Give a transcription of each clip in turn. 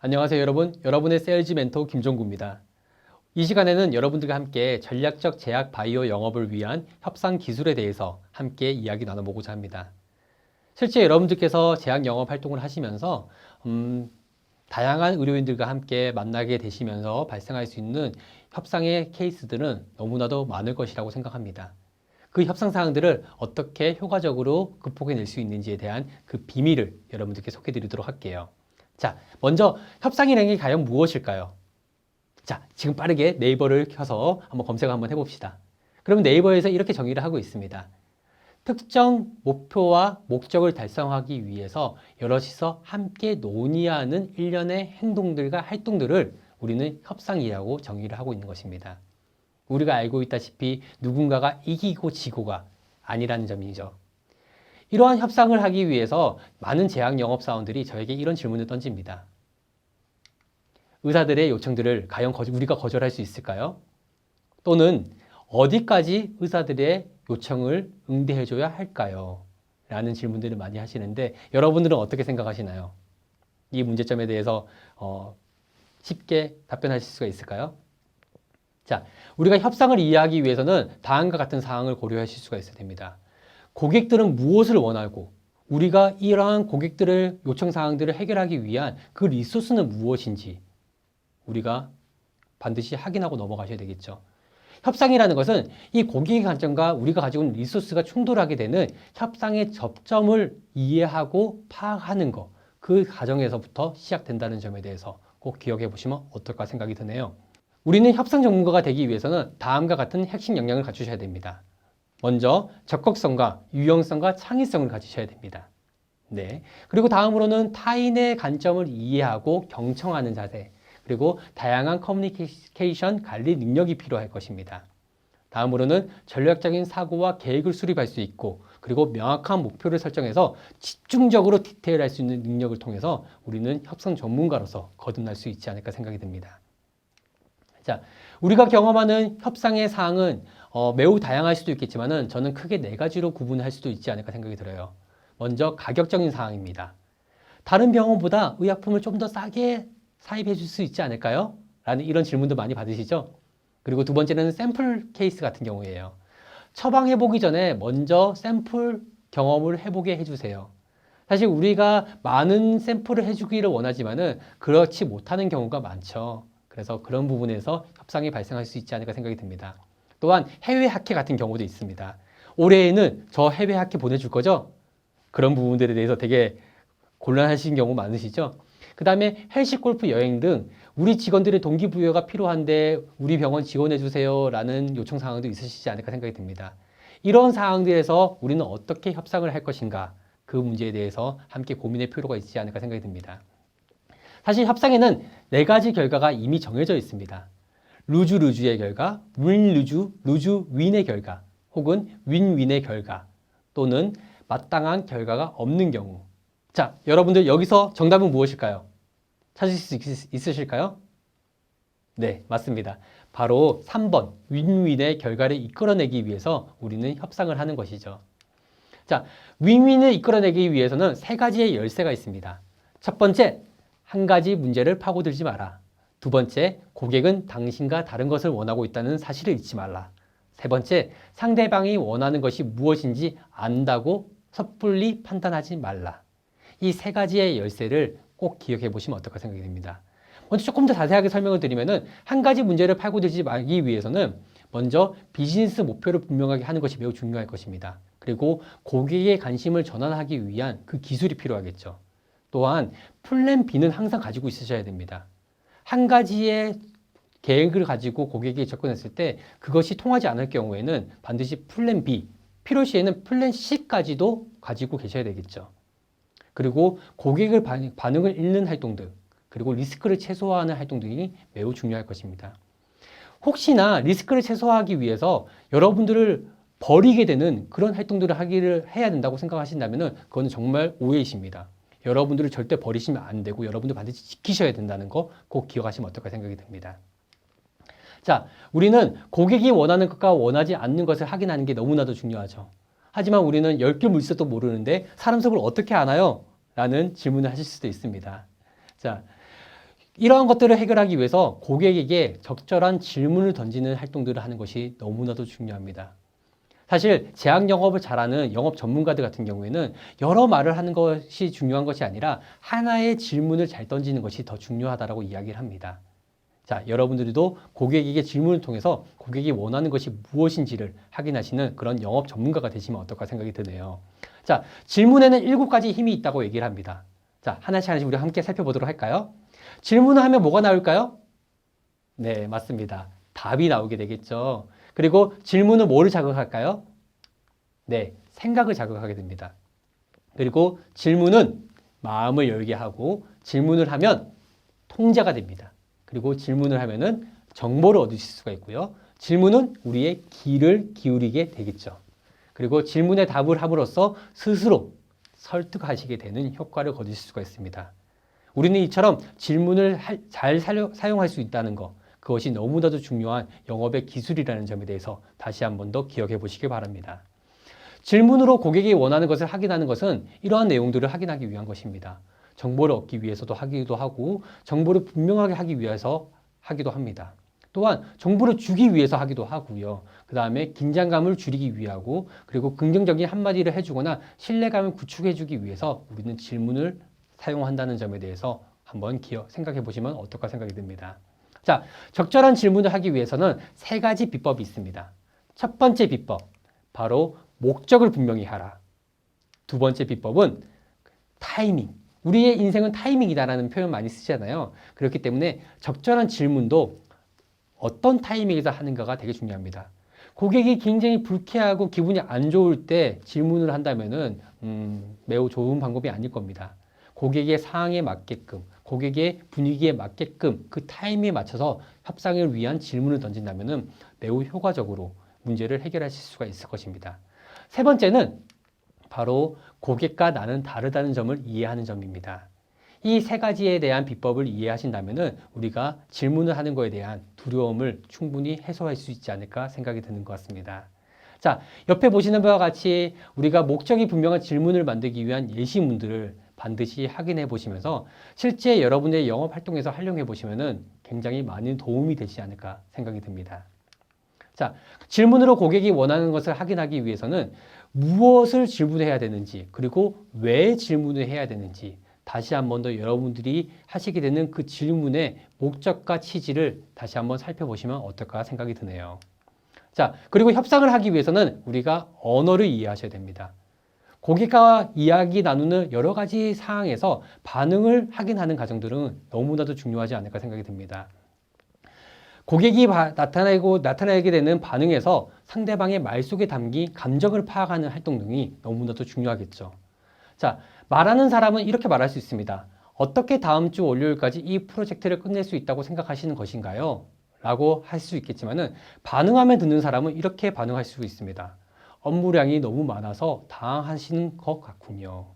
안녕하세요 여러분. 여러분의 세일즈 멘토 김종구입니다. 이 시간에는 여러분들과 함께 전략적 제약 바이오 영업을 위한 협상 기술에 대해서 함께 이야기 나눠보고자 합니다. 실제 여러분들께서 제약 영업 활동을 하시면서 다양한 의료인들과 함께 만나게 되시면서 발생할 수 있는 협상의 케이스들은 너무나도 많을 것이라고 생각합니다. 그 협상 사항들을 어떻게 효과적으로 극복해낼 수 있는지에 대한 그 비밀을 여러분들께 소개해드리도록 할게요. 자, 먼저 협상이라는 게 과연 무엇일까요? 자, 지금 빠르게 네이버를 켜서 한번 검색을 한번 해봅시다. 그러면 네이버에서 이렇게 정의를 하고 있습니다. 특정 목표와 목적을 달성하기 위해서 여럿이서 함께 논의하는 일련의 행동들과 활동들을 우리는 협상이라고 정의를 하고 있는 것입니다. 우리가 알고 있다시피 누군가가 이기고 지고가 아니라는 점이죠. 이러한 협상을 하기 위해서 많은 제약 영업사원들이 저에게 이런 질문을 던집니다. 의사들의 요청들을 과연 우리가 거절할 수 있을까요? 또는 어디까지 의사들의 요청을 응대해줘야 할까요? 라는 질문들을 많이 하시는데 여러분들은 어떻게 생각하시나요? 이 문제점에 대해서 쉽게 답변하실 수가 있을까요? 자, 우리가 협상을 이해하기 위해서는 다음과 같은 사항을 고려하실 수가 있어야 됩니다. 고객들은 무엇을 원하고 우리가 이러한 고객들의 요청사항들을 해결하기 위한 그 리소스는 무엇인지 우리가 반드시 확인하고 넘어가셔야 되겠죠. 협상이라는 것은 이 고객의 관점과 우리가 가지고 있는 리소스가 충돌하게 되는 협상의 접점을 이해하고 파악하는 것, 그 과정에서부터 시작된다는 점에 대해서 꼭 기억해 보시면 어떨까 생각이 드네요. 우리는 협상 전문가가 되기 위해서는 다음과 같은 핵심 역량을 갖추셔야 됩니다. 먼저 적극성과 유연성과 창의성을 가지셔야 됩니다. 네. 그리고 다음으로는 타인의 관점을 이해하고 경청하는 자세, 그리고 다양한 커뮤니케이션 관리 능력이 필요할 것입니다. 다음으로는 전략적인 사고와 계획을 수립할 수 있고, 그리고 명확한 목표를 설정해서 집중적으로 디테일할 수 있는 능력을 통해서 우리는 협상 전문가로서 거듭날 수 있지 않을까 생각이 듭니다. 자, 우리가 경험하는 협상의 사항은 매우 다양할 수도 있겠지만은 저는 크게 네 가지로 구분할 수도 있지 않을까 생각이 들어요. 먼저 가격적인 사항입니다. 다른 병원보다 의약품을 좀 더 싸게 사입해 줄 수 있지 않을까요? 라는 이런 질문도 많이 받으시죠? 그리고 두 번째는 샘플 케이스 같은 경우예요. 처방해보기 전에 먼저 샘플 경험을 해보게 해주세요. 사실 우리가 많은 샘플을 해주기를 원하지만은 그렇지 못하는 경우가 많죠. 그래서 그런 부분에서 협상이 발생할 수 있지 않을까 생각이 듭니다. 또한 해외 학회 같은 경우도 있습니다. 올해에는 저 해외 학회 보내줄 거죠? 그런 부분들에 대해서 되게 곤란하신 경우 많으시죠? 그 다음에 헬식 골프 여행 등 우리 직원들의 동기부여가 필요한데 우리 병원 지원해 주세요 라는 요청 사항도 있으시지 않을까 생각이 듭니다. 이런 사항들에서 우리는 어떻게 협상을 할 것인가, 그 문제에 대해서 함께 고민할 필요가 있지 않을까 생각이 듭니다. 사실 협상에는 네 가지 결과가 이미 정해져 있습니다. 루즈의 결과, 루즈 윈의 결과, 혹은 윈윈의 결과, 또는 마땅한 결과가 없는 경우. 자, 여러분들 여기서 정답은 무엇일까요? 찾으실 수 있으실까요? 네, 맞습니다. 바로 3번, 윈윈의 결과를 이끌어내기 위해서 우리는 협상을 하는 것이죠. 자, 윈윈을 이끌어내기 위해서는 세 가지의 열쇠가 있습니다. 첫 번째, 한 가지 문제를 파고들지 마라. 두 번째, 고객은 당신과 다른 것을 원하고 있다는 사실을 잊지 말라. 세 번째, 상대방이 원하는 것이 무엇인지 안다고 섣불리 판단하지 말라. 이 세 가지의 열쇠를 꼭 기억해 보시면 어떨까 생각이 듭니다. 먼저 조금 더 자세하게 설명을 드리면은 한 가지 문제를 파고들지 말기 위해서는 먼저 비즈니스 목표를 분명하게 하는 것이 매우 중요할 것입니다. 그리고 고객의 관심을 전환하기 위한 그 기술이 필요하겠죠. 또한 플랜 B는 항상 가지고 있으셔야 됩니다. 한 가지의 계획을 가지고 고객이 접근했을 때 그것이 통하지 않을 경우에는 반드시 플랜 B, 필요시에는 플랜 C까지도 가지고 계셔야 되겠죠. 그리고 고객의 반응을 읽는 활동들, 그리고 리스크를 최소화하는 활동들이 매우 중요할 것입니다. 혹시나 리스크를 최소화하기 위해서 여러분들을 버리게 되는 그런 활동들을 해야 된다고 생각하신다면 그건 정말 오해이십니다. 여러분들을 절대 버리시면 안 되고 여러분들 반드시 지키셔야 된다는 거 꼭 기억하시면 어떨까 생각이 듭니다. 자, 우리는 고객이 원하는 것과 원하지 않는 것을 확인하는 게 너무나도 중요하죠. 하지만 우리는 10개 물색도 모르는데 사람 속을 어떻게 아나요? 라는 질문을 하실 수도 있습니다. 자, 이러한 것들을 해결하기 위해서 고객에게 적절한 질문을 던지는 활동들을 하는 것이 너무나도 중요합니다. 사실 제약 영업을 잘하는 영업 전문가들 같은 경우에는 여러 말을 하는 것이 중요한 것이 아니라 하나의 질문을 잘 던지는 것이 더 중요하다고 이야기를 합니다. 자, 여러분들도 고객에게 질문을 통해서 고객이 원하는 것이 무엇인지를 확인하시는 그런 영업 전문가가 되시면 어떨까 생각이 드네요. 자, 질문에는 7가지 힘이 있다고 얘기를 합니다. 자, 하나씩 우리 함께 살펴보도록 할까요? 질문을 하면 뭐가 나올까요? 네, 맞습니다. 답이 나오게 되겠죠. 그리고 질문은 뭐를 자극할까요? 네, 생각을 자극하게 됩니다. 그리고 질문은 마음을 열게 하고 질문을 하면 통제가 됩니다. 그리고 질문을 하면은 정보를 얻으실 수가 있고요. 질문은 우리의 귀를 기울이게 되겠죠. 그리고 질문에 답을 함으로써 스스로 설득하시게 되는 효과를 거두실 수가 있습니다. 우리는 이처럼 질문을 잘 사용할 수 있다는 것, 그것이 너무나도 중요한 영업의 기술이라는 점에 대해서 다시 한 번 더 기억해 보시기 바랍니다. 질문으로 고객이 원하는 것을 확인하는 것은 이러한 내용들을 확인하기 위한 것입니다. 정보를 얻기 위해서도 하기도 하고 정보를 분명하게 하기 위해서 하기도 합니다. 또한 정보를 주기 위해서 하기도 하고요. 그 다음에 긴장감을 줄이기 위하고 그리고 긍정적인 한마디를 해주거나 신뢰감을 구축해주기 위해서 우리는 질문을 사용한다는 점에 대해서 한번 생각해 보시면 어떨까 생각이 듭니다. 자, 적절한 질문을 하기 위해서는 3가지 비법이 있습니다. 첫 번째 비법, 바로 목적을 분명히 하라. 두 번째 비법은 타이밍. 우리의 인생은 타이밍이다라는 표현 많이 쓰잖아요. 그렇기 때문에 적절한 질문도 어떤 타이밍에서 하는가가 되게 중요합니다. 고객이 굉장히 불쾌하고 기분이 안 좋을 때 질문을 한다면은 매우 좋은 방법이 아닐 겁니다. 고객의 상황에 맞게끔, 고객의 분위기에 맞게끔 그 타이밍에 맞춰서 협상을 위한 질문을 던진다면은 매우 효과적으로 문제를 해결하실 수가 있을 것입니다. 세 번째는 바로 고객과 나는 다르다는 점을 이해하는 점입니다. 이 3가지에 대한 비법을 이해하신다면은 우리가 질문을 하는 것에 대한 두려움을 충분히 해소할 수 있지 않을까 생각이 드는 것 같습니다. 자, 옆에 보시는 바와 같이 우리가 목적이 분명한 질문을 만들기 위한 예시문들을 반드시 확인해 보시면서 실제 여러분의 영업 활동에서 활용해 보시면은 굉장히 많은 도움이 되지 않을까 생각이 듭니다. 자, 질문으로 고객이 원하는 것을 확인하기 위해서는 무엇을 질문해야 되는지, 그리고 왜 질문을 해야 되는지, 다시 한 번 더 여러분들이 하시게 되는 그 질문의 목적과 취지를 다시 한번 살펴보시면 어떨까 생각이 드네요. 자, 그리고 협상을 하기 위해서는 우리가 언어를 이해하셔야 됩니다. 고객과 이야기 나누는 여러 가지 상황에서 반응을 확인하는 과정들은 너무나도 중요하지 않을까 생각이 듭니다. 고객이 나타나게 되는 반응에서 상대방의 말 속에 담긴 감정을 파악하는 활동 등이 너무나도 중요하겠죠. 자, 말하는 사람은 이렇게 말할 수 있습니다. 어떻게 다음 주 월요일까지 이 프로젝트를 끝낼 수 있다고 생각하시는 것인가요? 라고 할 수 있겠지만은 반응하면 듣는 사람은 이렇게 반응할 수 있습니다. 업무량이 너무 많아서 당황하시는 것 같군요.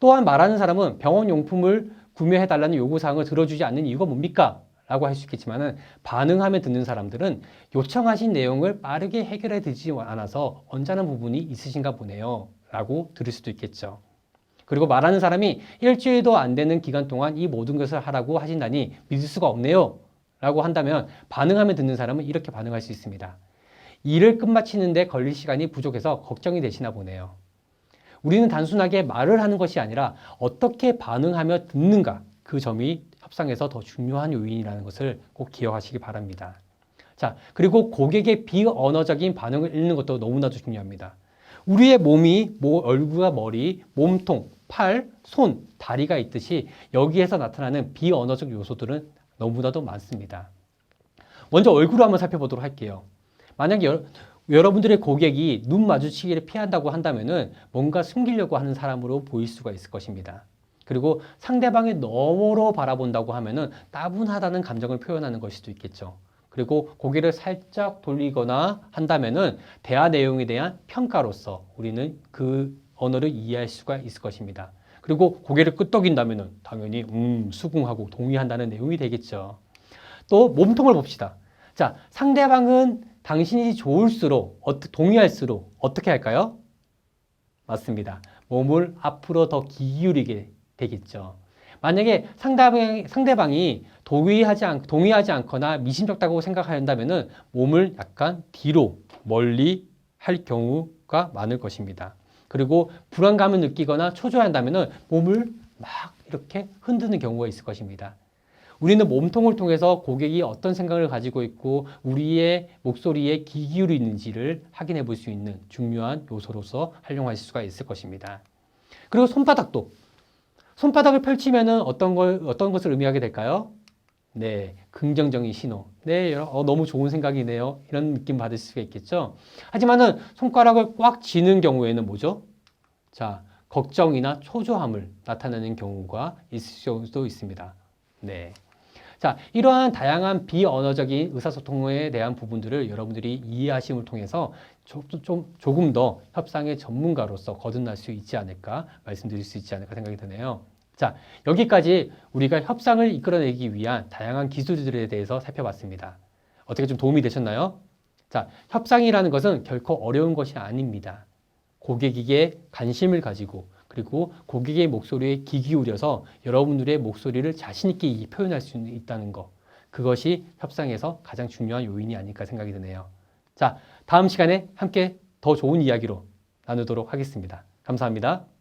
또한 말하는 사람은 병원 용품을 구매해달라는 요구사항을 들어주지 않는 이유가 뭡니까? 라고 할 수 있겠지만은 반응하면 듣는 사람들은 요청하신 내용을 빠르게 해결해 드리지 않아서 언짢은 부분이 있으신가 보네요. 라고 들을 수도 있겠죠. 그리고 말하는 사람이 일주일도 안 되는 기간 동안 이 모든 것을 하라고 하신다니 믿을 수가 없네요. 라고 한다면 반응하면 듣는 사람은 이렇게 반응할 수 있습니다. 일을 끝마치는데 걸릴 시간이 부족해서 걱정이 되시나 보네요. 우리는 단순하게 말을 하는 것이 아니라 어떻게 반응하며 듣는가, 그 점이 협상에서 더 중요한 요인이라는 것을 꼭 기억하시기 바랍니다. 자, 그리고 고객의 비언어적인 반응을 읽는 것도 너무나도 중요합니다. 우리의 몸이 얼굴과 머리, 몸통, 팔, 손, 다리가 있듯이 여기에서 나타나는 비언어적 요소들은 너무나도 많습니다. 먼저 얼굴을 한번 살펴보도록 할게요. 만약에 여러분들의 고객이 눈 마주치기를 피한다고 한다면은 뭔가 숨기려고 하는 사람으로 보일 수가 있을 것입니다. 그리고 상대방의 너머로 바라본다고 하면은 따분하다는 감정을 표현하는 것일 수도 있겠죠. 그리고 고개를 살짝 돌리거나 한다면은 대화 내용에 대한 평가로서 우리는 그 언어를 이해할 수가 있을 것입니다. 그리고 고개를 끄덕인다면은 당연히 수긍하고 동의한다는 내용이 되겠죠. 또 몸통을 봅시다. 자, 상대방은 당신이 좋을수록, 동의할수록 어떻게 할까요? 맞습니다. 몸을 앞으로 더 기울이게 되겠죠. 만약에 상대방이 동의하지 않거나 미심쩍다고 생각한다면은 몸을 약간 뒤로 멀리 할 경우가 많을 것입니다. 그리고 불안감을 느끼거나 초조해한다면은 몸을 막 이렇게 흔드는 경우가 있을 것입니다. 우리는 몸통을 통해서 고객이 어떤 생각을 가지고 있고 우리의 목소리에 귀 기울이는지를 확인해 볼 수 있는 중요한 요소로서 활용하실 수가 있을 것입니다. 그리고 손바닥을 펼치면은 어떤 것을 의미하게 될까요? 네, 긍정적인 신호. 네, 너무 좋은 생각이네요. 이런 느낌 받을 수가 있겠죠. 하지만은 손가락을 꽉 쥐는 경우에는 뭐죠? 자, 걱정이나 초조함을 나타내는 경우가 있을 수도 있습니다. 네. 자, 이러한 다양한 비언어적인 의사소통에 대한 부분들을 여러분들이 이해하심을 통해서 조금 더 협상의 전문가로서 거듭날 수 있지 않을까 말씀드릴 수 있지 않을까 생각이 드네요. 자, 여기까지 우리가 협상을 이끌어내기 위한 다양한 기술들에 대해서 살펴봤습니다. 어떻게 좀 도움이 되셨나요? 자, 협상이라는 것은 결코 어려운 것이 아닙니다. 고객에게 관심을 가지고 그리고 고객의 목소리에 귀 기울여서 여러분들의 목소리를 자신 있게 표현할 수 있다는 것. 그것이 협상에서 가장 중요한 요인이 아닐까 생각이 드네요. 자, 다음 시간에 함께 더 좋은 이야기로 나누도록 하겠습니다. 감사합니다.